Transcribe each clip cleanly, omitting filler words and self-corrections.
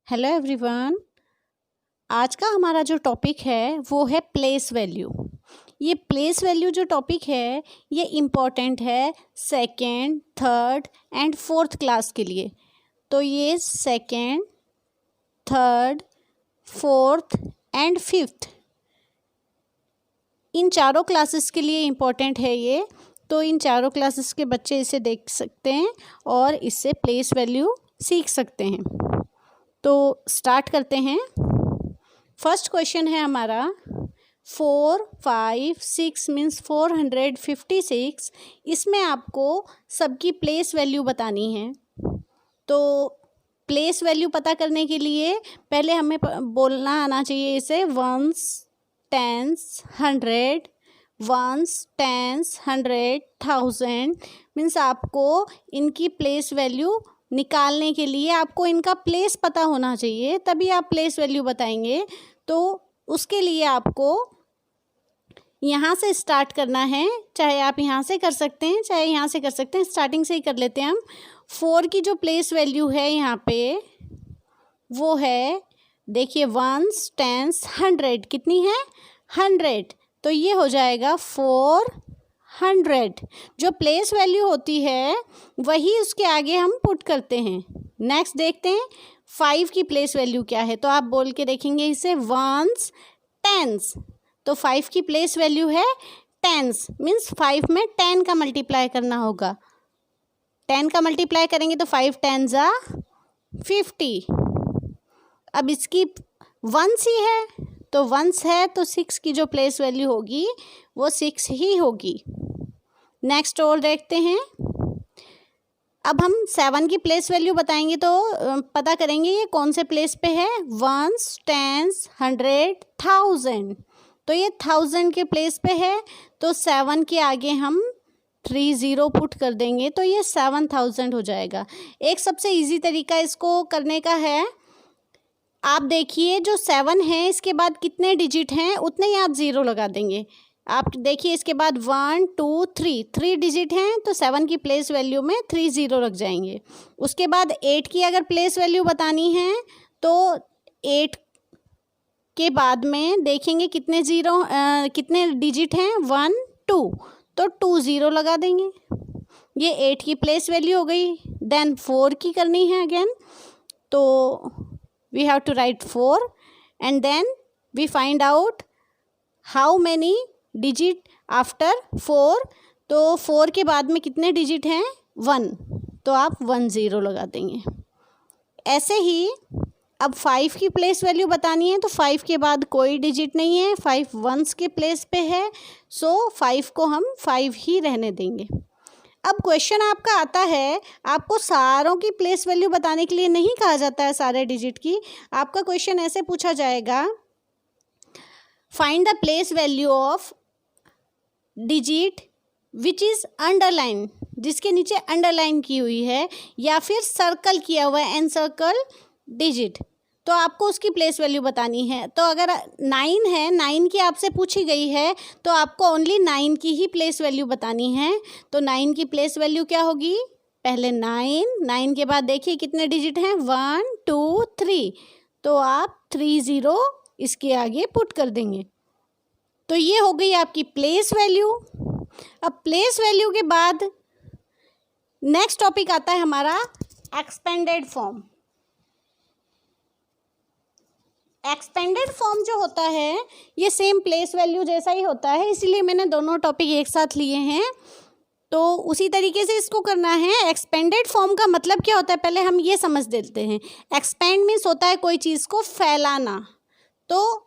Hello everyone. आज का हमारा जो टॉपिक है वो है प्लेस वैल्यू। ये प्लेस वैल्यू जो टॉपिक है ये इम्पॉर्टेंट है second, third and fourth class के लिए। तो ये second, third, fourth and fifth इन चारों क्लासेस के लिए इम्पॉर्टेंट है ये। तो इन चारों क्लासेस के बच्चे इसे देख सकते हैं और इससे प्लेस वैल्यू सीख सकते हैं। तो स्टार्ट करते हैं। फर्स्ट क्वेश्चन है हमारा 4, 5, 6 मीन्स 456। इसमें आपको सबकी प्लेस वैल्यू बतानी है। तो प्लेस वैल्यू पता करने के लिए पहले हमें बोलना आना चाहिए इसे ones, tens, hundred, ones, tens, hundred, thousand. Means आपको इनकी प्लेस वैल्यू निकालने के लिए आपको इनका प्लेस पता होना चाहिए, तभी आप प्लेस वैल्यू बताएंगे। तो उसके लिए आपको यहाँ से स्टार्ट करना है। चाहे आप यहाँ से कर सकते हैं, चाहे यहाँ से कर सकते हैं। स्टार्टिंग से ही कर लेते हैं हम। 4 की जो प्लेस वैल्यू है यहाँ पे वो है, देखिए, वंस, टेंस, हंड्रेड। कितनी है? 100। तो ये हो जाएगा 400। जो प्लेस वैल्यू होती है वही उसके आगे हम पुट करते हैं। नेक्स्ट देखते हैं 5 की प्लेस वैल्यू क्या है। तो आप बोल के देखेंगे इसे वंस, टेंस। तो 5 की प्लेस वैल्यू है टेंस, मीन्स 5 में 10 का मल्टीप्लाई करना होगा। 10 का मल्टीप्लाई करेंगे तो 5 10 जा 50। अब इसकी वंस ही है, तो वंस है तो 6 की जो प्लेस वैल्यू होगी वो 6 ही होगी। नेक्स्ट और देखते हैं। अब हम 7 की प्लेस वैल्यू बताएंगे तो पता करेंगे ये कौन से प्लेस पे है। Ones, tens, hundred, thousand. तो ये 1000 के प्लेस पे है, तो 7 के आगे हम 30 पुट कर देंगे तो ये 7000 हो जाएगा। एक सबसे इजी तरीका इसको करने का है, आप देखिए जो 7 है इसके बाद कितने डिजिट हैं उतने ही आप 0 लगा देंगे। आप देखिए इसके बाद 1 2 3 डिजिट हैं तो 7 की प्लेस वैल्यू में 3 0 लग जाएंगे। उसके बाद 8 की अगर प्लेस वैल्यू बतानी है तो 8 के बाद में देखेंगे कितने कितने डिजिट हैं, 1 2, तो 2 0 लगा देंगे। ये 8 की प्लेस वैल्यू हो गई। देन 4 की करनी है अगेन, तो we have to write 4 and then we find out how many digit after 4। तो 4 के बाद में कितने डिजिट हैं, 1, तो आप 1 0 लगा देंगे। ऐसे ही अब 5 की प्लेस वैल्यू बतानी है तो 5 के बाद कोई डिजिट नहीं है, 5 वंस के प्लेस पे है, सो 5 को हम 5 ही रहने देंगे। अब क्वेश्चन आपका आता है, आपको सारों की प्लेस वैल्यू बताने के लिए नहीं कहा जाता है सारे डिजिट की। आपका क्वेश्चन ऐसे पूछा जाएगा, find the place value of digit which is underline, जिसके नीचे अंडरलाइन की हुई है या फिर सर्कल किया हुआ है, एनसर्कल डिजिट। तो आपको उसकी प्लेस वैल्यू बतानी है। तो अगर 9 है, 9 की आपसे पूछी गई है तो आपको ओनली 9 की ही प्लेस वैल्यू बतानी है। तो 9 की प्लेस वैल्यू क्या होगी, पहले 9 के बाद देखिए कितने डिजिट हैं, 1 2 3, तो आप 3 0 इसके आगे पुट कर देंगे। तो ये हो गई आपकी प्लेस वैल्यू। अब प्लेस वैल्यू के बाद नेक्स्ट टॉपिक आता है हमारा एक्सपेंडेड फॉर्म। एक्सपेंडेड फॉर्म जो होता है ये सेम प्लेस वैल्यू जैसा ही होता है, इसीलिए मैंने दोनों टॉपिक एक साथ लिए हैं। तो उसी तरीके से इसको करना है। एक्सपेंडेड फॉर्म का मतलब क्या होता है पहले हम ये समझ देते हैं। एक्सपेंड मीन्स होता है कोई चीज़ को फैलाना, तो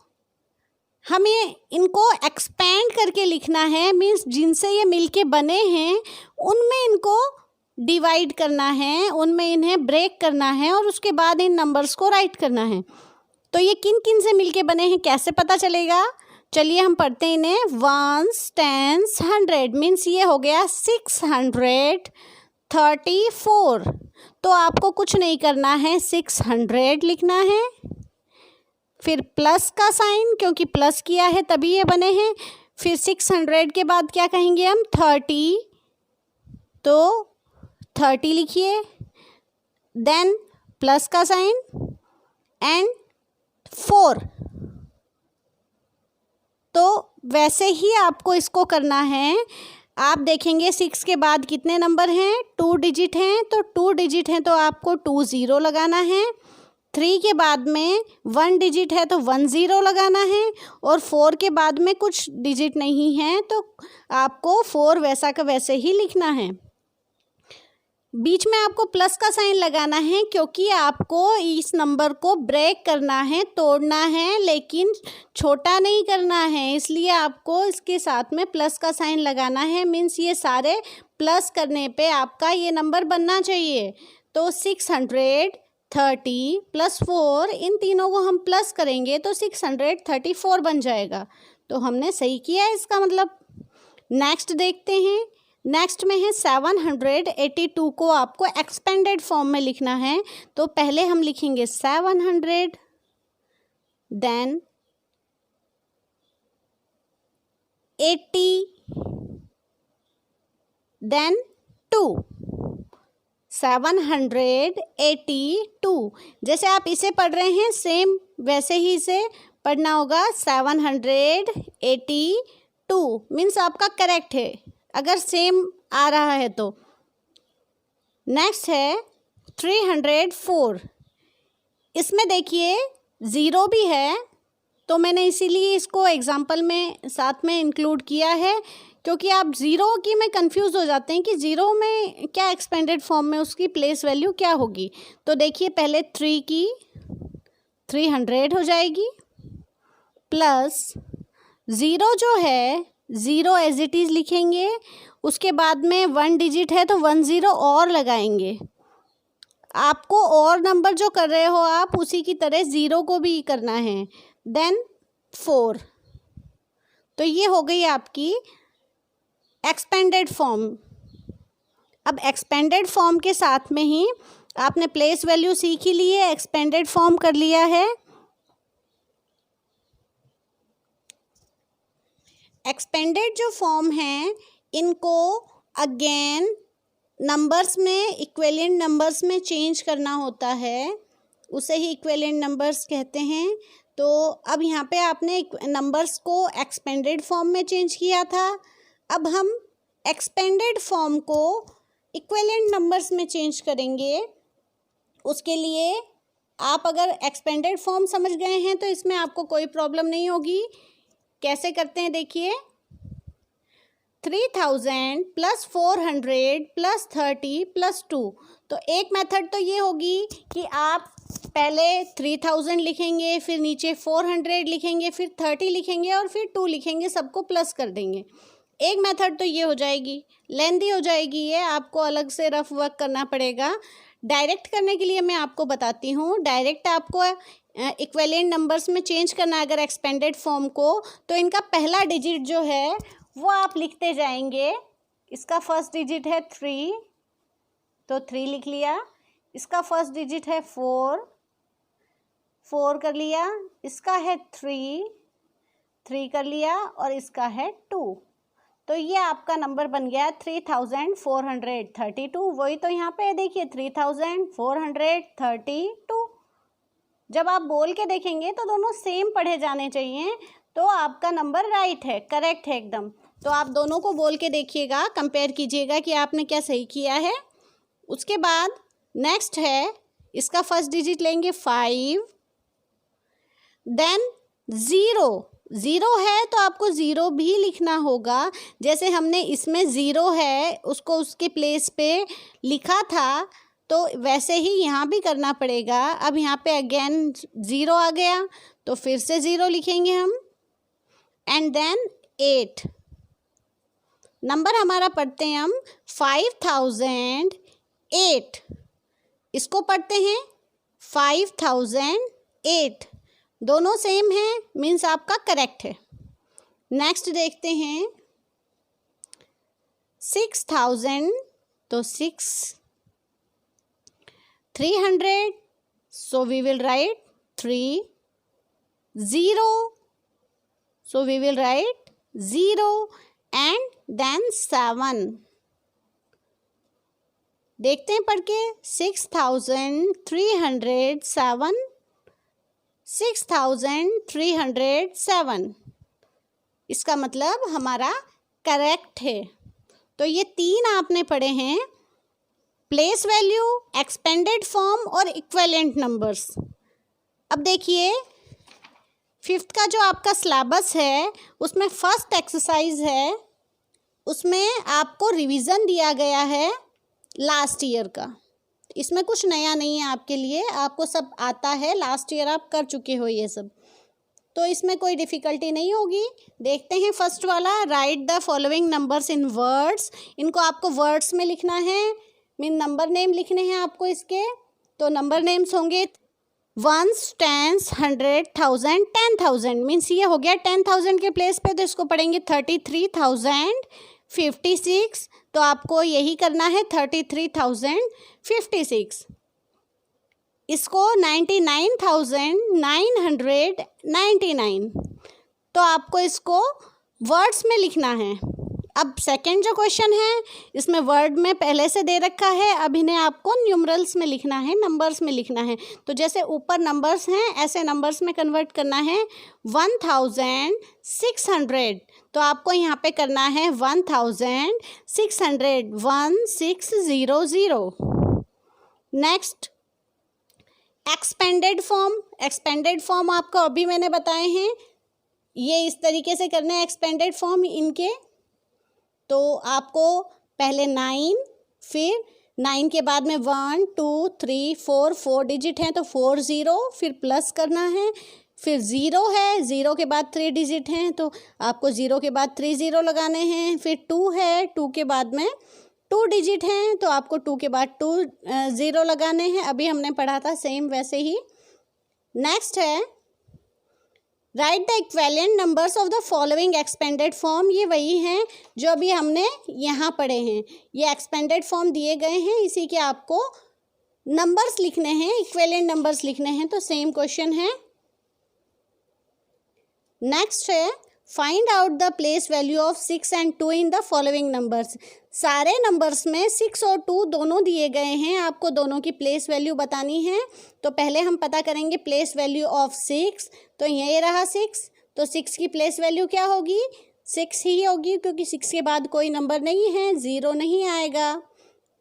हमें इनको एक्सपेंड करके लिखना है। मीन्स जिनसे ये मिलके बने हैं उनमें इनको डिवाइड करना है, उनमें इन्हें ब्रेक करना है और उसके बाद इन नंबर्स को राइट करना है। तो ये किन किन से मिलके बने हैं कैसे पता चलेगा, चलिए हम पढ़ते हैं इन्हें। वंस, टेंस, हंड्रेड मीन्स ये हो गया 634। तो आपको कुछ नहीं करना है, 600 लिखना है, फिर प्लस का साइन, क्योंकि प्लस किया है तभी ये बने हैं। फिर 600 के बाद क्या कहेंगे हम, 30, तो 30 लिखिए, देन प्लस का साइन, एंड 4। तो वैसे ही आपको इसको करना है। आप देखेंगे 6 के बाद कितने नंबर हैं, 2 डिजिट हैं, तो 2 डिजिट हैं तो आपको 2 0 लगाना है। 3 के बाद में 1 डिजिट है तो 1 0 लगाना है, और 4 के बाद में कुछ डिजिट नहीं है तो आपको 4 वैसा का वैसे ही लिखना है। बीच में आपको प्लस का साइन लगाना है क्योंकि आपको इस नंबर को ब्रेक करना है, तोड़ना है, लेकिन छोटा नहीं करना है, इसलिए आपको इसके साथ में प्लस का साइन लगाना है। मीन्स ये सारे प्लस करने पे आपका ये नंबर बनना चाहिए। तो 630 प्लस 4, इन तीनों को हम प्लस करेंगे तो 634 बन जाएगा। तो हमने सही किया है इसका मतलब। नेक्स्ट देखते हैं। नेक्स्ट में है 782 को आपको एक्सपेंडेड फॉर्म में लिखना है। तो पहले हम लिखेंगे 700, देन 80, देन 2। 782। जैसे आप इसे पढ़ रहे हैं सेम वैसे ही इसे पढ़ना होगा। 782 मीन्स आपका करेक्ट है अगर सेम आ रहा है तो। नेक्स्ट है 304। इसमें देखिए 0 भी है, तो मैंने इसीलिए इसको एग्जाम्पल में साथ में इंक्लूड किया है, क्योंकि आप 0 की में कंफ्यूज हो जाते हैं कि 0 में क्या एक्सपेंडेड फॉर्म में उसकी प्लेस वैल्यू क्या होगी। तो देखिए पहले 3 की 300 हो जाएगी, प्लस 0 जो है 0 एज इट इज़ लिखेंगे, उसके बाद में 1 डिजिट है तो 1 0 और लगाएंगे। आपको और नंबर जो कर रहे हो आप उसी की तरह 0 को भी करना है। देन 4। तो ये हो गई आपकी एक्सपेंडेड फॉर्म। अब एक्सपेंडेड फॉर्म के साथ में ही आपने प्लेस वैल्यू सीख ही ली है, एक्सपेंडेड फॉर्म कर लिया है। एक्सपेंडेड जो फॉर्म है इनको अगेन नंबर्स में, इक्विवेलेंट नंबर्स में चेंज करना होता है, उसे ही इक्विवेलेंट नंबर्स कहते हैं। तो अब यहाँ पे आपने नंबर्स को एक्सपेंडेड फॉर्म में चेंज किया था, अब हम एक्सपेंडेड फॉर्म को इक्विवेलेंट नंबर्स में चेंज करेंगे। उसके लिए आप अगर एक्सपेंडेड फॉर्म समझ गए हैं तो इसमें आपको कोई प्रॉब्लम नहीं होगी। कैसे करते हैं देखिए, 3000 प्लस 400 प्लस 30 प्लस 2। तो एक मेथड तो ये होगी कि आप पहले 3000 लिखेंगे, फिर नीचे 400 लिखेंगे, फिर 30 लिखेंगे और फिर 2 लिखेंगे, सबको प्लस कर देंगे। एक मेथड तो ये हो जाएगी, लेंथी हो जाएगी, ये आपको अलग से रफ वर्क करना पड़ेगा। डायरेक्ट करने के लिए मैं आपको बताती हूँ। डायरेक्ट आपको इक्विवेलेंट नंबर्स में चेंज करना है अगर एक्सपेंडेड फॉर्म को, तो इनका पहला डिजिट जो है वो आप लिखते जाएंगे। इसका फर्स्ट डिजिट है 3, तो 3 लिख लिया। इसका फर्स्ट डिजिट है 4, 4 कर लिया। इसका है 3, 3 कर लिया, और इसका है 2। तो ये आपका नंबर बन गया 3432। वही तो यहाँ पे देखिए 3432। जब आप बोल के देखेंगे तो दोनों सेम पढ़े जाने चाहिए, तो आपका नंबर राइट है, करेक्ट है एकदम। तो आप दोनों को बोल के देखिएगा, कंपेयर कीजिएगा कि आपने क्या सही किया है। उसके बाद नेक्स्ट है, इसका फर्स्ट डिजिट लेंगे 5, देन 0 है तो आपको 0 भी लिखना होगा। जैसे हमने इसमें 0 है उसको उसके प्लेस पे लिखा था, तो वैसे ही यहाँ भी करना पड़ेगा। अब यहाँ पे अगेन 0 आ गया तो फिर से 0 लिखेंगे हम, एंड देन 8। नंबर हमारा पढ़ते हैं हम 5008, इसको पढ़ते हैं 5008। दोनों सेम हैं, मीन्स आपका करेक्ट है। नेक्स्ट देखते हैं 6000, तो 6, 300, so we will write 3, 0, so we will write 0, and then 7। देखते हैं पढ़ के 6307, 6307। इसका मतलब हमारा करेक्ट है। तो ये 3 आपने पढ़े हैं, प्लेस वैल्यू, एक्सपेंडेड फॉर्म और इक्विवेलेंट नंबर्स। अब देखिए 5th का जो आपका सिलेबस है उसमें फर्स्ट एक्सरसाइज है, उसमें आपको रिवीजन दिया गया है लास्ट ईयर का। इसमें कुछ नया नहीं है आपके लिए, आपको सब आता है, लास्ट ईयर आप कर चुके हो ये सब, तो इसमें कोई डिफ़िकल्टी नहीं होगी। देखते हैं फर्स्ट वाला, right the following numbers in words. इनको आपको वर्ड्स में लिखना है, मीन नंबर नेम लिखने हैं आपको इसके। तो नंबर नेम्स होंगे 1s, 10s, 100, 1000, 10,000। मीन्स ये हो गया 10,000 के प्लेस पे, तो इसको पढ़ेंगे 33,056। तो आपको यही करना है 33,056। इसको 99,999, तो आपको इसको वर्ड्स में लिखना है। अब सेकंड जो क्वेश्चन है इसमें वर्ड में पहले से दे रखा है, अब इन्हें आपको न्यूमरल्स में लिखना है, नंबर्स में लिखना है। तो जैसे ऊपर नंबर्स हैं ऐसे नंबर्स में कन्वर्ट करना है। 1600, तो आपको यहाँ पे करना है 1600, 1600। नेक्स्ट एक्सपेंडेड फॉर्म आपको अभी मैंने बताए हैं, ये इस तरीके से करने हैं एक्सपेंडेड फॉर्म इनके। तो आपको पहले 9, फिर 9 के बाद में 1 2 3 4 डिजिट हैं तो 40, फिर प्लस करना है, फिर 0 है, 0 के बाद 3 डिजिट हैं तो आपको 0 के बाद 3 0 लगाने हैं, फिर 2 है, 2 के बाद में 2 डिजिट हैं तो आपको 2 के बाद 2 0 लगाने हैं। अभी हमने पढ़ा था सेम वैसे ही। नेक्स्ट है right the equivalent numbers of the following expanded form. ये वही हैं जो अभी हमने यहाँ पढ़े हैं, ये एक्सपेंडेड फॉर्म दिए गए हैं, इसी के आपको नंबर्स लिखने हैं, इक्विवेलेंट नंबर्स लिखने हैं। तो सेम क्वेश्चन है। नेक्स्ट है find out the place value of 6 and 2 in the following numbers. सारे नंबर्स में 6 और 2 दोनों दिए गए हैं, आपको दोनों की प्लेस वैल्यू बतानी है। तो पहले हम पता करेंगे प्लेस वैल्यू ऑफ 6। तो ये रहा 6, तो 6 की प्लेस वैल्यू क्या होगी? 6 ही होगी, क्योंकि 6 के बाद कोई नंबर नहीं है, 0 नहीं आएगा।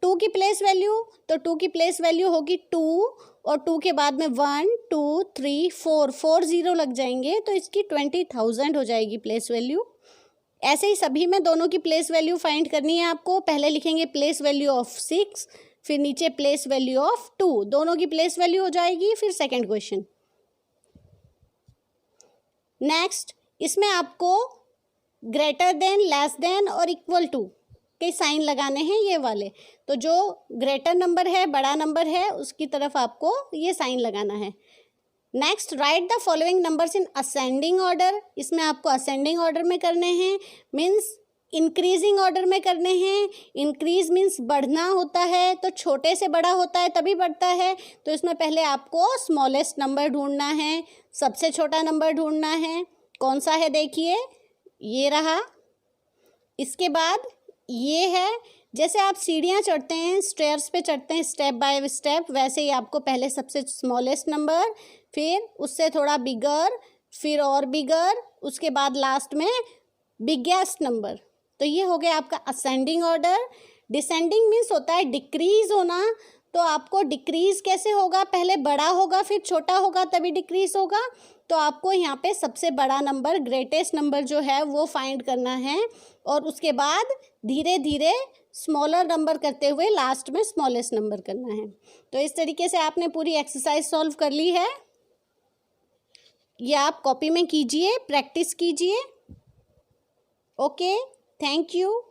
2 की प्लेस वैल्यू, तो 2 की प्लेस वैल्यू होगी 2, और 2 के बाद में 1 2 3 4 0 लग जाएंगे, तो इसकी 20,000 हो जाएगी प्लेस वैल्यू। ऐसे ही सभी में दोनों की प्लेस वैल्यू फाइंड करनी है आपको। पहले लिखेंगे प्लेस वैल्यू ऑफ 6, फिर नीचे प्लेस वैल्यू ऑफ 2, दोनों की प्लेस वैल्यू हो जाएगी। फिर सेकंड क्वेश्चन। नेक्स्ट, इसमें आपको ग्रेटर देन, लेस देन और इक्वल टू के साइन लगाने हैं, ये वाले। तो जो ग्रेटर नंबर है, बड़ा नंबर है, उसकी तरफ आपको ये साइन लगाना है। Next, right the following numbers in ascending order. इसमें आपको असेंडिंग ऑर्डर में करने हैं, मीन्स इंक्रीजिंग ऑर्डर में करने हैं। इंक्रीज मीन्स बढ़ना होता है, तो छोटे से बड़ा होता है तभी बढ़ता है। तो इसमें पहले आपको स्मॉलेस्ट नंबर ढूंढना है, सबसे छोटा नंबर ढूंढना है। कौन सा है देखिए, ये रहा। इसके बाद ये है, जैसे आप सीढ़ियाँ चढ़ते हैं, स्टेयर्स पे चढ़ते हैं स्टेप बाय स्टेप, वैसे ही आपको पहले सबसे स्मॉलेस्ट नंबर, फिर उससे थोड़ा बिगर, फिर और बिगर, उसके बाद लास्ट में बिगेस्ट नंबर। तो ये हो गया आपका असेंडिंग ऑर्डर। डिसेंडिंग मीन्स होता है डिक्रीज होना। तो आपको डिक्रीज कैसे होगा? पहले बड़ा होगा, फिर छोटा होगा, तभी डिक्रीज होगा। तो आपको यहाँ पे सबसे बड़ा नंबर, ग्रेटेस्ट नंबर जो है वो फाइंड करना है, और उसके बाद धीरे धीरे स्मॉलर नंबर करते हुए लास्ट में स्मॉलेस्ट नंबर करना है। तो इस तरीके से आपने पूरी एक्सरसाइज सॉल्व कर ली है। ये आप कॉपी में कीजिए, प्रैक्टिस कीजिए। Okay, thank you.